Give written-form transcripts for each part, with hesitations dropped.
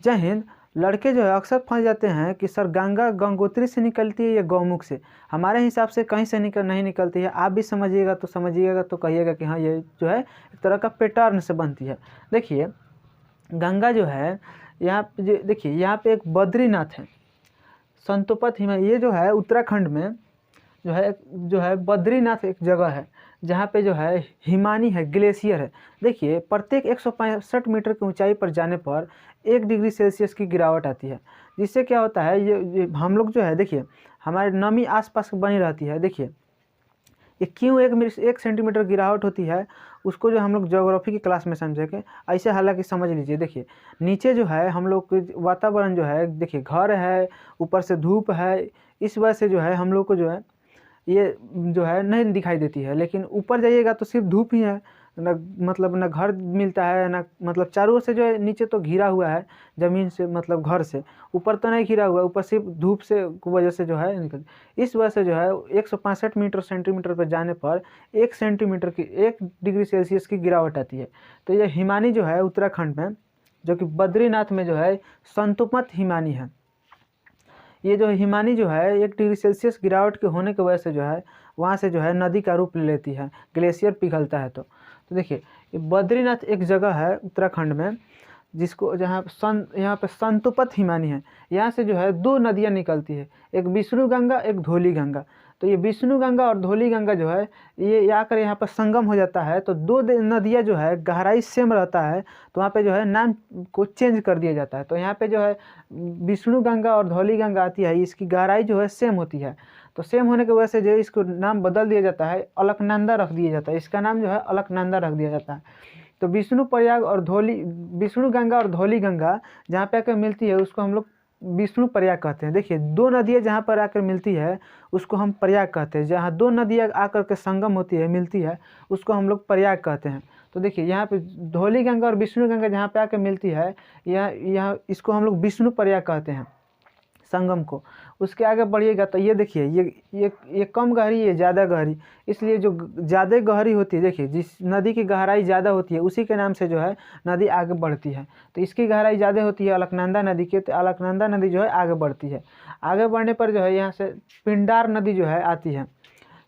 जय हिंद। लड़के जो है अक्सर फंस जाते हैं कि सर गंगा गंगोत्री से निकलती है या गौमुख से। हमारे हिसाब से कहीं से नहीं निकलती है। आप भी समझिएगा तो कहिएगा कि हाँ ये जो है एक तरह का पैटर्न से बनती है। देखिए गंगा जो है यहाँ पे देखिए यहाँ पे एक बद्रीनाथ है, संतोपत हिमालय, ये जो है उत्तराखंड में जो है बद्रीनाथ एक जगह है जहाँ पे जो है हिमानी है, ग्लेशियर है। देखिए प्रत्येक 165 मीटर की ऊंचाई पर जाने पर 1 डिग्री सेल्सियस की गिरावट आती है। जिससे क्या होता है ये हम लोग जो है देखिए हमारे नमी आसपास बनी रहती है। देखिए ये क्यों 1 सेंटीमीटर गिरावट होती है, उसको जो हम लोग ज्योग्राफी की क्लास में समझेंगे। ऐसे हालांकि समझ लीजिए, देखिए नीचे जो है हम लोग वातावरण जो है देखिए घर है, ऊपर से धूप है, इस वजह से जो है हम लोग को जो है ये जो है नहीं दिखाई देती है। लेकिन ऊपर जाइएगा तो सिर्फ धूप ही है, न घर मिलता है ना, मतलब चारों ओर से जो है नीचे तो घिरा हुआ है ज़मीन से, मतलब घर से ऊपर तो नहीं घिरा हुआ है, ऊपर सिर्फ धूप से वजह से जो है निकल। इस वजह से जो है 165 मीटर सेंटीमीटर पर जाने पर 1 डिग्री सेल्सियस की गिरावट आती है। तो ये हिमानी जो है उत्तराखंड में, जो कि बद्रीनाथ में जो है संतुमत हिमानी है। ये जो हिमानी जो है 1 डिग्री सेल्सियस गिरावट के होने की वजह से जो है वहाँ से जो है नदी का रूप ले लेती है, ग्लेशियर पिघलता है। तो देखिए ये बद्रीनाथ एक जगह है उत्तराखंड में जिसको यहाँ पे संतुपत हिमानी है। यहाँ से जो है 2 नदियाँ निकलती है, एक विष्णु गंगा, एक धौली गंगा। तो ये विष्णु गंगा और धौली गंगा जो है ये आकर यहाँ पर संगम हो जाता है। तो 2 नदियाँ जो है गहराई सेम रहता है, तो वहाँ पे जो है नाम को चेंज कर दिया जाता है। तो यहाँ पे जो है विष्णु गंगा और धौली गंगा आती है, इसकी गहराई जो है सेम होती है। तो सेम होने की वजह से जो है इसको नाम बदल दिया जाता है, अलकनंदा रख दिया जाता है। इसका नाम जो है अलकनंदा रख दिया जाता है। तो विष्णु गंगा और धौली गंगा जहाँ पे आकर मिलती है उसको हम लोग विष्णु प्रयाग कहते हैं। देखिए 2 नदियाँ जहाँ पर आकर मिलती है उसको हम प्रयाग कहते हैं। जहाँ 2 नदियाँ आकर के संगम होती है, मिलती है, उसको हम लोग प्रयाग कहते हैं। तो देखिए यहाँ पे धौली गंगा और विष्णु गंगा जहाँ पे आकर मिलती है, यहाँ इसको हम लोग विष्णु प्रयाग कहते हैं, संगम को। उसके आगे बढ़िएगा तो ये देखिए ये कम गहरी, ये ज़्यादा गहरी। इसलिए जो ज़्यादा गहरी होती है, देखिए जिस नदी की गहराई ज़्यादा होती है उसी के नाम से जो है नदी आगे बढ़ती है। तो इसकी गहराई ज़्यादा होती है अलकनंदा नदी की, तो अलकनंदा नदी जो है आगे बढ़ती है। आगे बढ़ने पर जो है यहाँ से पिंडार नदी जो है आती है।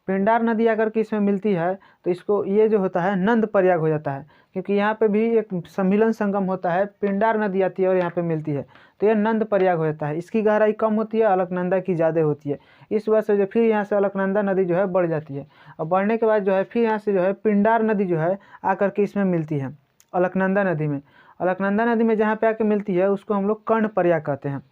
पिंडार नदी आकर के इसमें मिलती है तो इसको ये जो होता है नंद प्रयाग हो जाता है, क्योंकि यहाँ पे भी एक सम्मिलन संगम होता है। पिंडार नदी आती है और यहाँ पे मिलती है, तो ये नंद प्रयाग हो जाता है। इसकी गहराई कम होती है, अलकनंदा की ज़्यादा होती है। इस वजह से जो फिर यहाँ से अलकनंदा नदी जो है बढ़ जाती है, और बढ़ने के बाद जो है फिर यहाँ से जो है पिंडार नदी जो है आकर के इसमें मिलती है अलकनंदा नदी में। अलकनंदा नदी में जहाँ पे आकर मिलती है उसको हम लोग कर्ण प्रयाग कहते हैं,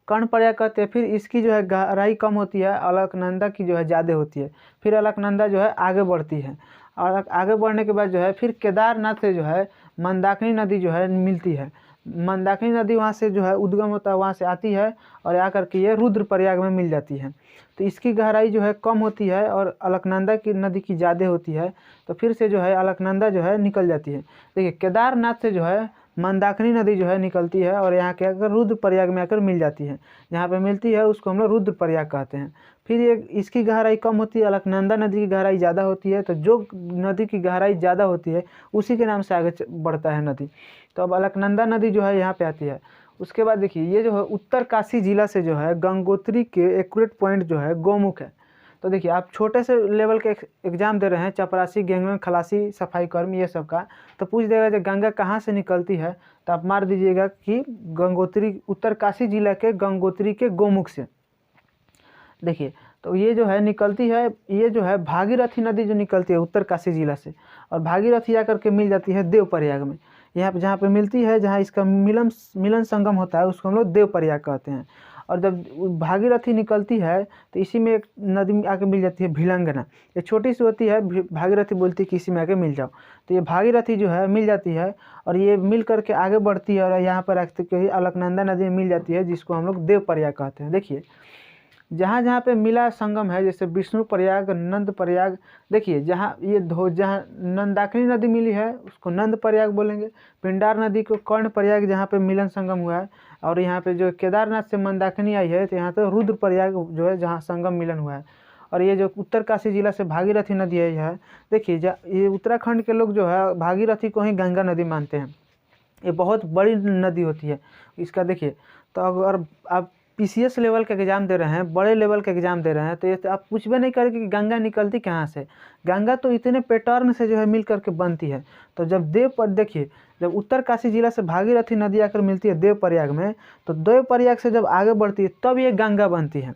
कर्ण प्रयाग कहते हैं। फिर इसकी जो है गहराई कम होती है, अलकनंदा की जो है ज़्यादा होती है। फिर अलकनंदा जो है आगे बढ़ती है, और आगे बढ़ने के बाद जो है फिर केदारनाथ से जो है मंदाकिनी नदी जो है मिलती है। मंदाकिनी नदी वहाँ से जो है उद्गम होता है, वहाँ से आती है और आकर के ये रुद्रप्रयाग में मिल जाती है। तो इसकी गहराई जो है कम होती है और अलकनंदा की नदी की ज़्यादा होती है। तो फिर से जो है अलकनंदा जो है निकल जाती है। देखिए केदारनाथ से जो है मंदाकिनी नदी जो है निकलती है और यहाँ के आकर रुद्रप्रयाग में आकर मिल जाती है। जहाँ पे मिलती है उसको हम लोग रुद्रप्रयाग कहते हैं। फिर ये इसकी गहराई कम होती है, अलकनंदा नदी की गहराई ज़्यादा होती है। तो जो नदी की गहराई ज़्यादा होती है उसी के नाम से आगे बढ़ता है नदी। तो अब अलकनंदा नदी जो है यहाँ पे आती है। उसके बाद देखिए ये जो है उत्तरकाशी जिला से जो है गंगोत्री के एक्यूरेट पॉइंट जो है गौमुख है। तो देखिए आप छोटे से लेवल के एग्जाम दे रहे हैं, चपरासी, गैंगमैन, खलासी, सफाई कर्मी, ये सब का, तो पूछ देगा कि गंगा कहाँ से निकलती है, तो आप मार दीजिएगा कि गंगोत्री, उत्तरकाशी जिला के गंगोत्री के गौमुख से। देखिए तो ये जो है निकलती है, ये जो है भागीरथी नदी जो निकलती है उत्तरकाशी जिला से, और भागीरथी आकर के मिल जाती है देवप्रयाग में। यहाँ पे जहाँ पे मिलती है, जहाँ इसका मिलन संगम होता है उसको हम लोग देवप्रयाग कहते हैं। और जब भागीरथी निकलती है तो इसी में एक नदी आके मिल जाती है भिलंगना। ये छोटी सी होती है, भागीरथी बोलती है कि इसी में आके मिल जाओ। तो ये भागीरथी जो है मिल जाती है और ये मिल करके आगे बढ़ती है और यहाँ पर आके के अलकनंदा नदी में मिल जाती है, जिसको हम लोग देवप्रयाग कहते हैं। देखिए जहाँ जहाँ पे मिला संगम है, जैसे विष्णु प्रयाग, नंद प्रयाग, देखिए जहाँ जहाँ नंदाकिनी नदी मिली है उसको नंद प्रयाग बोलेंगे। पिंडार नदी को कर्ण प्रयाग, जहाँ पे मिलन संगम हुआ है। और यहाँ पे जो केदारनाथ से मंदाकिनी आई है तो यहाँ पे रुद्र प्रयाग जो है जहाँ संगम मिलन हुआ है। और ये जो उत्तरकाशी जिला से भागीरथी नदी है, देखिए ये उत्तराखंड के लोग जो है भागीरथी को ही गंगा नदी मानते हैं। ये बहुत बड़ी नदी होती है। इसका देखिए, तो अगर आप पीसीएस लेवल का एग्ज़ाम दे रहे हैं, बड़े लेवल का एग्ज़ाम दे रहे हैं, तो ये तो आप पूछबे नहीं करेंगे कि गंगा निकलती कहाँ से। गंगा तो इतने पैटर्न से जो है मिल करके बनती है। तो जब देखिए, जब उत्तरकाशी जिला से भागीरथी नदी आकर मिलती है देवप्रयाग में, तो देवप्रयाग से जब आगे बढ़ती है तब ये गंगा बनती है,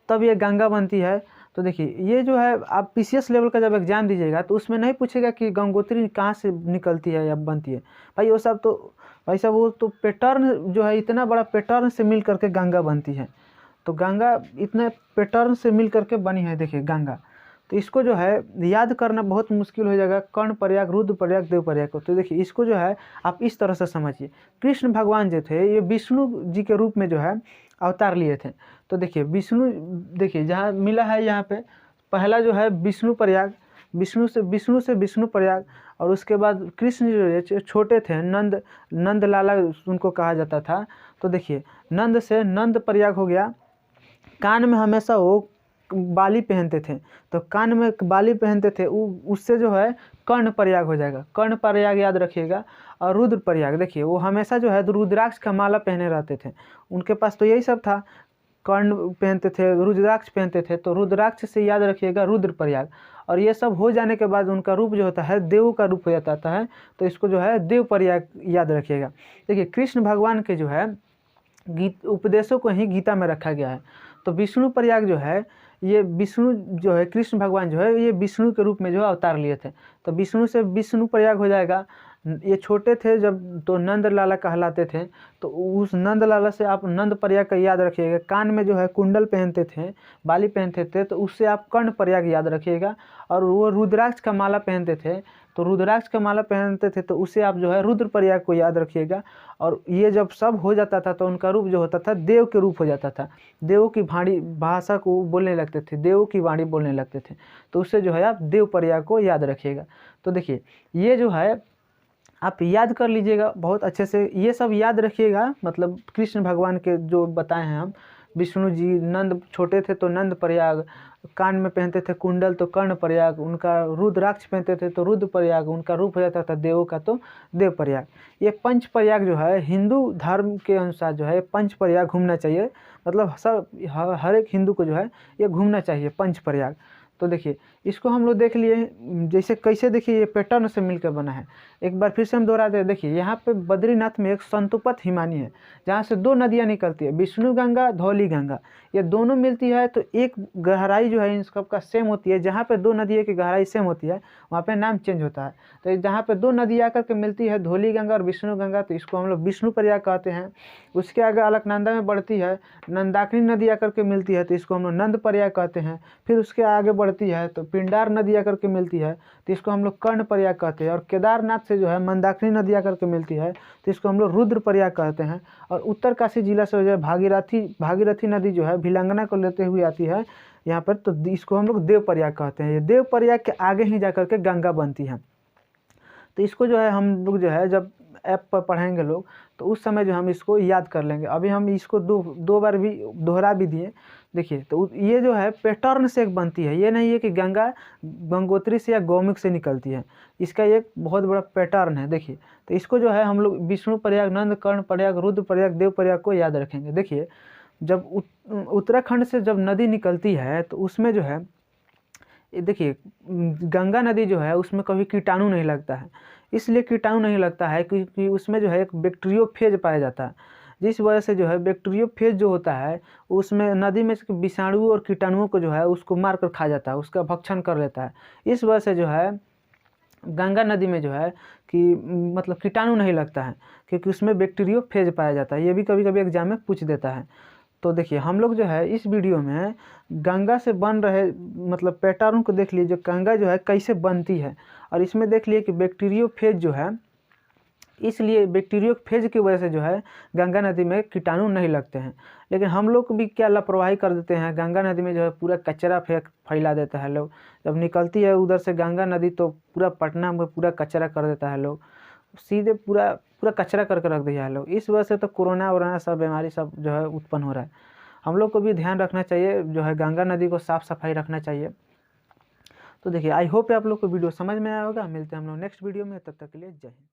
तब ये गंगा बनती है। तो देखिए, ये जो है आप पीसीएस लेवल का जब एग्ज़ाम दीजिएगा तो उसमें नहीं पूछेगा कि गंगोत्री कहाँ से निकलती है या बनती है। भाई वो सब तो भाई साहब, वो तो पैटर्न जो है, इतना बड़ा पैटर्न से मिल करके गंगा बनती है। तो गंगा इतने पैटर्न से मिल करके बनी है, देखिए गंगा। तो इसको जो है याद करना बहुत मुश्किल हो जाएगा, कर्णप्रयाग, रुद्रप्रयाग, देवप्रयाग को। तो देखिए, इसको जो है आप इस तरह से समझिए, कृष्ण भगवान जो थे ये विष्णु जी के रूप में जो है अवतार लिए थे। तो देखिए विष्णु, देखिए जहाँ मिला है यहाँ पे पहला जो है विष्णु प्रयाग, विष्णु से विष्णु प्रयाग, और उसके बाद कृष्ण जो छोटे थे, नंद लाला उनको कहा जाता था। तो देखिए नंद से नंद प्रयाग हो गया। कान में हमेशा वो बाली पहनते थे, तो कान में बाली पहनते थे, उससे जो है कर्ण प्रयाग हो जाएगा, कर्ण प्रयाग याद रखिएगा। और रुद्र प्रयाग, देखिए वो हमेशा जो है रुद्राक्ष का माला पहने रहते थे, उनके पास तो यही सब था, कर्ण पहनते थे, रुद्राक्ष पहनते थे, तो रुद्राक्ष से याद रखिएगा रुद्र प्रयाग। और ये सब हो जाने के बाद उनका रूप जो होता है देव का रूप हो जाता है, तो इसको जो है देव प्रयाग याद रखिएगा। देखिए कृष्ण भगवान के जो है उपदेशों को ही गीता में रखा गया है। तो विष्णु प्रयाग जो है, ये विष्णु जो है, कृष्ण भगवान जो है ये विष्णु के रूप में जो है अवतार लिए थे। तो विष्णु से विष्णु प्रयाग हो जाएगा। ये छोटे थे जब, तो नंद लाला कहलाते थे, तो उस नंद लाला से आप नंद प्रयाग का याद रखिएगा। कान में जो है कुंडल पहनते थे, बाली पहनते थे, तो उससे आप कर्ण प्रयाग याद रखिएगा। और वो रुद्राक्ष का माला पहनते थे, तो रुद्राक्ष का माला पहनते थे, तो उससे आप जो है रुद्र प्रयाग को याद रखिएगा। और ये जब सब हो जाता था तो उनका रूप जो होता था देव के रूप हो जाता था, देवों की भाषा को बोलने लगते थे, देवों की वाणी बोलने लगते थे, तो उससे जो है आप देव प्रयाग को याद रखिएगा। तो देखिए ये जो है आप याद कर लीजिएगा बहुत अच्छे से, ये सब याद रखिएगा। मतलब कृष्ण भगवान के जो बताए हैं हम, विष्णु जी नंद छोटे थे तो नंद प्रयाग, कान में पहनते थे कुंडल तो कर्ण प्रयाग, उनका रुद्राक्ष पहनते थे तो रुद्र प्रयाग, उनका रूप हो जाता था देवों का तो देव प्रयाग। ये पंच प्रयाग जो है हिंदू धर्म के अनुसार जो है पंच प्रयाग घूमना चाहिए, मतलब सब हर एक हिंदू को जो है ये घूमना चाहिए पंच प्रयाग। तो देखिए इसको हम लोग देख लिए, जैसे कैसे देखिए ये पैटर्न से मिलकर बना है। एक बार फिर से हम दोहरा दें, देखिए यहाँ पे बद्रीनाथ में एक संतुपत हिमानी है, जहाँ से दो नदियाँ निकलती है, विष्णु गंगा, धौली गंगा, ये दोनों मिलती है। तो एक गहराई जो है इन सबका सेम होती है, जहाँ पे दो नदियों की गहराई सेम होती है वहाँ पे नाम चेंज होता है। तो जहाँ पे दो नदी आकर के मिलती है, धौली गंगा और विष्णु गंगा, तो इसको हम लोग विष्णु प्रयाग कहते हैं। उसके आगे अलकनंदा में बढ़ती है, नंदाकिनी नदी आकर के मिलती है, तो इसको हम लोग नंद प्रयाग कहते हैं। फिर उसके आगे बढ़ती है तो पिंडार नदी आकर के मिलती है, तो इसको हम लोग कर्ण प्रयाग कहते हैं। और केदारनाथ से जो है मंदाकिनी नदी आकर के मिलती है, तो इसको हम लोग रुद्र प्रयाग कहते हैं। और उत्तरकाशी जिला से जो है भागीरथी नदी जो है भिलंगना को लेते हुए आती है यहाँ पर, तो इसको हम लोग देव प्रयाग कहते हैं। ये देव प्रयाग के आगे ही जाकर के गंगा बनती है। तो इसको जो है हम लोग जो है जब ऐप पर पढ़ेंगे लोग, तो उस समय जो हम इसको याद कर लेंगे। अभी हम इसको दो बार भी दोहरा भी दिए। देखिए तो ये जो है पैटर्न से एक बनती है, ये नहीं है कि गंगा गंगोत्री से या गौमुख से निकलती है, इसका एक बहुत बड़ा पैटर्न है। देखिए तो इसको जो है हम लोग विष्णु प्रयाग, नंद, कर्ण प्रयाग, रुद्र प्रयाग, देव प्रयाग को याद रखेंगे। देखिए जब उत्तराखंड से जब नदी निकलती है तो उसमें जो है देखिए गंगा नदी जो है उसमें कभी कीटाणु नहीं लगता है। इसलिए कीटाणु नहीं लगता है क्योंकि उसमें जो है एक बैक्टीरियोफेज पाया जाता है, जिस वजह से जो है बैक्टीरियोफेज जो होता है उसमें नदी में विषाणु और कीटाणुओं को जो है उसको मार कर खा जाता है, उसका भक्षण कर लेता है। इस वजह से जो है गंगा नदी में जो है कि मतलब कीटाणु नहीं लगता है, क्योंकि उसमें बैक्टीरियोफेज पाया जाता है। ये भी कभी कभी एग्जाम में पूछ देता है। तो देखिए हम लोग जो है इस वीडियो में गंगा से बन रहे मतलब पैटर्न को देख लीजिए, गंगा जो है कैसे बनती है। और इसमें देख लिए कि बैक्टीरियोफेज जो है, इसलिए बैक्टीरियोफेज की वजह से जो है गंगा नदी में कीटाणु नहीं लगते हैं। लेकिन हम लोग भी क्या लापरवाही कर देते हैं, गंगा नदी में जो है पूरा कचरा फैला देता है लोग। जब निकलती है उधर से गंगा नदी तो पूरा पटना में पूरा कचरा कर देता है लोग, सीधे पूरा कचरा करके रख दिया है लोग। इस वजह से तो कोरोना वोरोना सब बीमारी सब जो है उत्पन्न हो रहा है। हम लोग को भी ध्यान रखना चाहिए, जो है गंगा नदी को साफ़ सफाई रखना चाहिए। तो देखिए आई होप आप लोग को वीडियो समझ में आया होगा। मिलते हैं हम लोग नेक्स्ट वीडियो में, तब तक के लिए जय हिंद।